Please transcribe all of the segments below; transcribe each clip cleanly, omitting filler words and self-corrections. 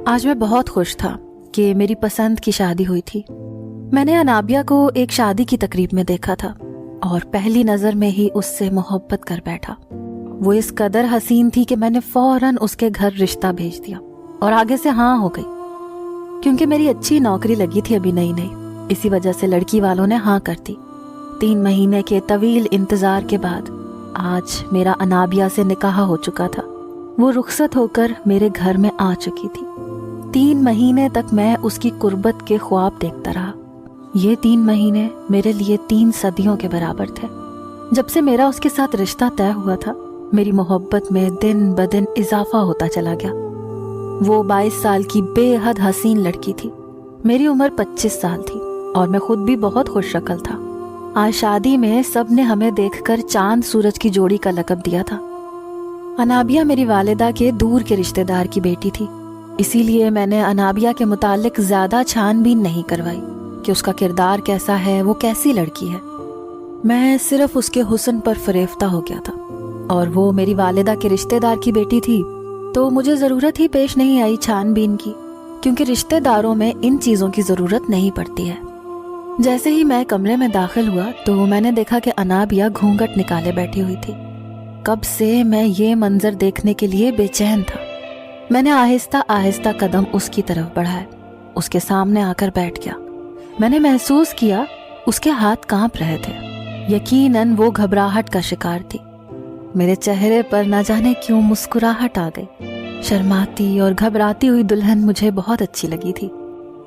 آج میں بہت خوش تھا کہ میری پسند کی شادی ہوئی تھی۔ میں نے انابیہ کو ایک شادی کی تقریب میں دیکھا تھا اور پہلی نظر میں ہی اس سے محبت کر بیٹھا۔ وہ اس قدر حسین تھی کہ میں نے فوراً اس کے گھر رشتہ بھیج دیا اور آگے سے ہاں ہو گئی، کیونکہ میری اچھی نوکری لگی تھی ابھی نئی نئی، اسی وجہ سے لڑکی والوں نے ہاں کر دی۔ 3 مہینے کے طویل انتظار کے بعد آج میرا انابیہ سے نکاح ہو چکا تھا۔ وہ رخصت ہو کر میرے گھر میں آ چکی تھی۔ 3 مہینے تک میں اس کی قربت کے خواب دیکھتا رہا۔ یہ 3 مہینے میرے لیے 3 صدیوں کے برابر تھے۔ جب سے میرا اس کے ساتھ رشتہ طے ہوا تھا، میری محبت میں دن بدن اضافہ ہوتا چلا گیا۔ وہ 22 سال کی بے حد حسین لڑکی تھی، میری عمر 25 سال تھی اور میں خود بھی بہت خوش شکل تھا۔ آج شادی میں سب نے ہمیں دیکھ کر چاند سورج کی جوڑی کا لقب دیا تھا۔ انابیہ میری والدہ کے دور کے رشتہ دار کی بیٹی تھی، اسی لیے میں نے انابیہ کے متعلق زیادہ چھان بین نہیں کروائی کہ اس کا کردار کیسا ہے، وہ کیسی لڑکی ہے۔ میں صرف اس کے حسن پر فریفتہ ہو گیا تھا، اور وہ میری والدہ کے رشتہ دار کی بیٹی تھی تو مجھے ضرورت ہی پیش نہیں آئی چھان بین کی، کیونکہ رشتہ داروں میں ان چیزوں کی ضرورت نہیں پڑتی ہے۔ جیسے ہی میں کمرے میں داخل ہوا تو میں نے دیکھا کہ انابیہ گھونگھٹ نکالے بیٹھی ہوئی تھی۔ کب سے میں یہ منظر دیکھنے کے لیے بے چین تھا۔ میں نے آہستہ آہستہ قدم اس کی طرف بڑھائے، اس کے سامنے آ کر بیٹھ گیا۔ میں نے محسوس کیا اس کے ہاتھ کانپ رہے تھے۔ یقیناً وہ گھبراہٹ کا شکار تھی۔ میرے چہرے پر نہ جانے کیوں مسکراہٹ آ گئی۔ شرماتی اور گھبراتی ہوئی دلہن مجھے بہت اچھی لگی تھی۔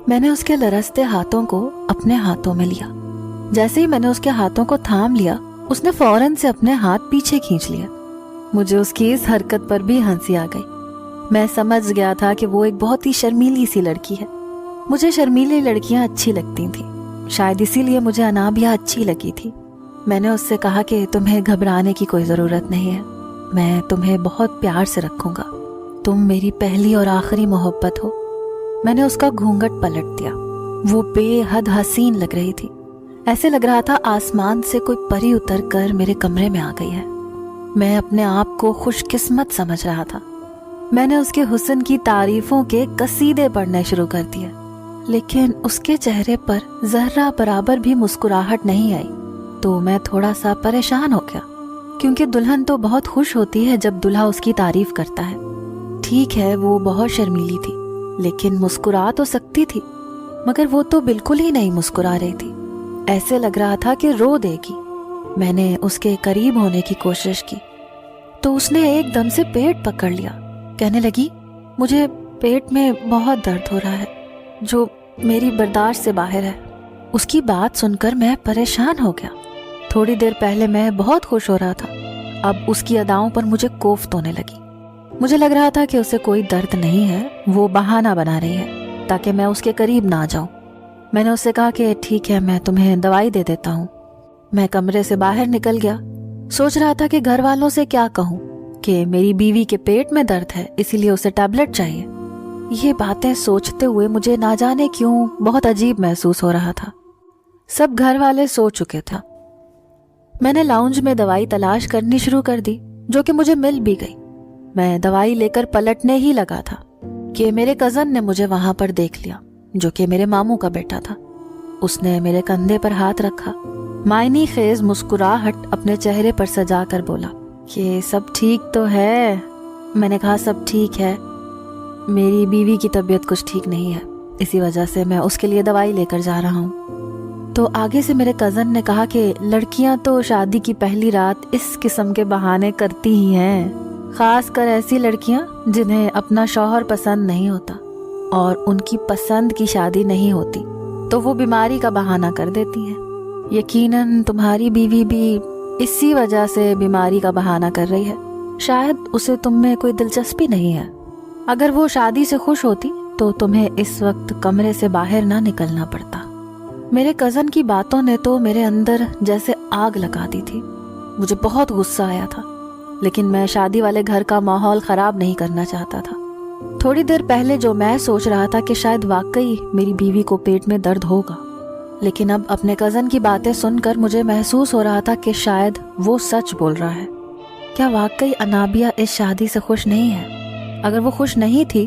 میں نے اس کے لرزتے ہاتھوں کو اپنے ہاتھوں میں لیا۔ جیسے ہی میں نے اس کے ہاتھوں کو تھام لیا، اس نے فوراً سے اپنے ہاتھ پیچھے کھینچ لیا۔ مجھے اس کی اس حرکت پر بھی ہنسی آ گئی۔ میں سمجھ گیا تھا کہ وہ ایک بہت ہی شرمیلی سی لڑکی ہے۔ مجھے شرمیلی لڑکیاں اچھی لگتی تھیں، شاید اسی لیے مجھے انابیہ اچھی لگی تھی۔ میں نے اس سے کہا کہ تمہیں گھبرانے کی کوئی ضرورت نہیں ہے، میں تمہیں بہت پیار سے رکھوں گا، تم میری پہلی اور آخری محبت ہو۔ میں نے اس کا گھونگھٹ پلٹ دیا۔ وہ بے حد حسین لگ رہی تھی، ایسے لگ رہا تھا آسمان سے کوئی پری اتر کر میرے کمرے میں آ گئی ہے۔ میں اپنے آپ کو خوش قسمت سمجھ رہا تھا۔ میں نے اس کے حسن کی تعریفوں کے قصیدے پڑھنے شروع کر دیے، لیکن اس کے چہرے پر ذرہ برابر بھی مسکراہٹ نہیں آئی، تو میں تھوڑا سا پریشان ہو گیا، کیونکہ دلہن تو بہت خوش ہوتی ہے جب دلہا اس کی تعریف کرتا ہے۔ ٹھیک ہے، وہ بہت شرمیلی تھی، لیکن مسکرا تو سکتی تھی، مگر وہ تو بالکل ہی نہیں مسکرا رہی تھی، ایسے لگ رہا تھا کہ رو دے گی۔ میں نے اس کے قریب ہونے کی کوشش کی تو اس نے ایک دم سے پیٹ پکڑ لیا، کہنے لگی، مجھے پیٹ میں بہت درد ہو رہا ہے جو میری برداشت سے باہر ہے۔ اس کی بات سن کر میں پریشان ہو گیا۔ تھوڑی دیر پہلے میں بہت خوش ہو رہا تھا، اب اس کی اداؤں پر مجھے کوفت ہونے لگی۔ مجھے لگ رہا تھا کہ اسے کوئی درد نہیں ہے، وہ بہانہ بنا رہی ہے تاکہ میں اس کے قریب نہ جاؤں۔ میں نے اس سے کہا کہ ٹھیک ہے، میں تمہیں دوائی دے دیتا ہوں۔ میں کمرے سے باہر نکل گیا، سوچ رہا تھا کہ گھر والوں سے کیا کہوں کہ میری بیوی کے پیٹ میں درد ہے، اسی لیے اسے ٹیبلٹ چاہیے۔ یہ باتیں سوچتے ہوئے مجھے نہ جانے کیوں بہت عجیب محسوس ہو رہا تھا۔ سب گھر والے سو چکے تھا۔ میں نے لاؤنج میں دوائی تلاش کرنی شروع کر دی، جو کہ مجھے مل بھی گئی۔ میں دوائی لے کر پلٹنے ہی لگا تھا کہ میرے کزن نے مجھے وہاں پر دیکھ لیا، جو کہ میرے ماموں کا بیٹا تھا۔ اس نے میرے کندھے پر ہاتھ رکھا، معنی خیز مسکراہٹ اپنے چہرے پر سجا کر بولا کہ سب ٹھیک تو ہے؟ میں نے کہا سب ٹھیک ہے، میری بیوی کی طبیعت کچھ ٹھیک نہیں ہے، اسی وجہ سے میں اس کے لیے دوائی لے کر جا رہا ہوں۔ تو آگے سے میرے کزن نے کہا کہ لڑکیاں تو شادی کی پہلی رات اس قسم کے بہانے کرتی ہی ہیں، خاص کر ایسی لڑکیاں جنہیں اپنا شوہر پسند نہیں ہوتا اور ان کی پسند کی شادی نہیں ہوتی، تو وہ بیماری کا بہانہ کر دیتی ہیں۔ یقیناً تمہاری بیوی بھی اسی وجہ سے بیماری کا بہانہ کر رہی ہے، شاید اسے تم میں کوئی دلچسپی نہیں ہے۔ اگر وہ شادی سے خوش ہوتی تو تمہیں اس وقت کمرے سے باہر نہ نکلنا پڑتا۔ میرے کزن کی باتوں نے تو میرے اندر جیسے آگ لگا دی تھی۔ مجھے بہت غصہ آیا تھا، لیکن میں شادی والے گھر کا ماحول خراب نہیں کرنا چاہتا تھا۔ تھوڑی دیر پہلے جو میں سوچ رہا تھا کہ شاید واقعی میری بیوی کو پیٹ میں درد ہوگا، لیکن اب اپنے کزن کی باتیں سن کر مجھے محسوس ہو رہا تھا کہ شاید وہ سچ بول رہا ہے۔ کیا واقعی انابیہ اس شادی سے خوش نہیں ہے؟ اگر وہ خوش نہیں تھی